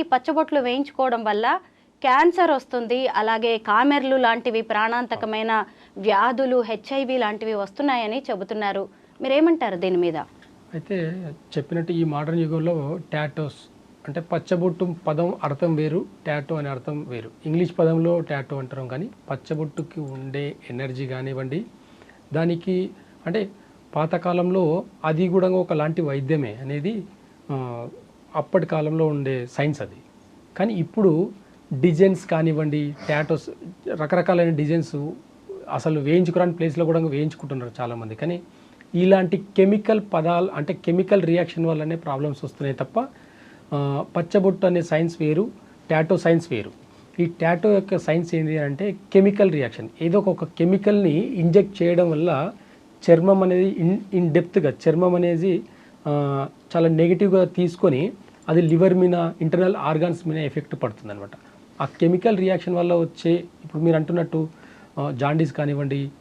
ఈ పచ్చబొట్లు వేయించుకోవడం వల్ల క్యాన్సర్ వస్తుంది, అలాగే కామెర్లు లాంటివి ప్రాణాంతకమైన వ్యాధులు, హెచ్ఐవి లాంటివి వస్తున్నాయని చెబుతున్నారు. మీరేమంటారు దీని మీద? అయితే చెప్పినట్టు ఈ మోడర్న్ యుగంలో టాటోస్ అంటే పచ్చబొట్టు పదం అర్థం వేరు, టాటో అనే అర్థం వేరు. ఇంగ్లీష్ పదంలో టాటో అంటాం, కానీ పచ్చబొట్టుకి ఉండే ఎనర్జీ కానివ్వండి, దానికి అంటే పాతకాలంలో అది కూడా ఒకలాంటి వైద్యమే అనేది అప్పటి కాలంలో ఉండే సైన్స్ అది. కానీ ఇప్పుడు డిజైన్స్ కానివ్వండి, టాటోస్ రకరకాలైన డిజైన్స్ అసలు వేయించుకోరాని ప్లేస్లో కూడా వేయించుకుంటున్నారు చాలామంది. కానీ ఇలాంటి కెమికల్ పదాలు అంటే కెమికల్ రియాక్షన్ వల్లనే ప్రాబ్లమ్స్ వస్తున్నాయి తప్ప పచ్చబొట్టు అనే సైన్స్ వేరు, టాటో సైన్స్ వేరు. ఈ టాటో యొక్క సైన్స్ ఏంటి అంటే కెమికల్ రియాక్షన్. ఏదో ఒక కెమికల్ని ఇంజెక్ట్ చేయడం వల్ల చర్మం అనేది ఇన్ డెప్త్గా చర్మం అనేది చాలా నెగిటివ్గా తీసుకొని అది లివర్ మీద, ఇంటర్నల్ ఆర్గాన్స్ మీద ఎఫెక్ట్ పడుతుంది అనమాట. ఆ కెమికల్ రియాక్షన్ వల్ల వచ్చే ఇప్పుడు మీరు అంటున్నట్టు జాండీస్ కానివ్వండి,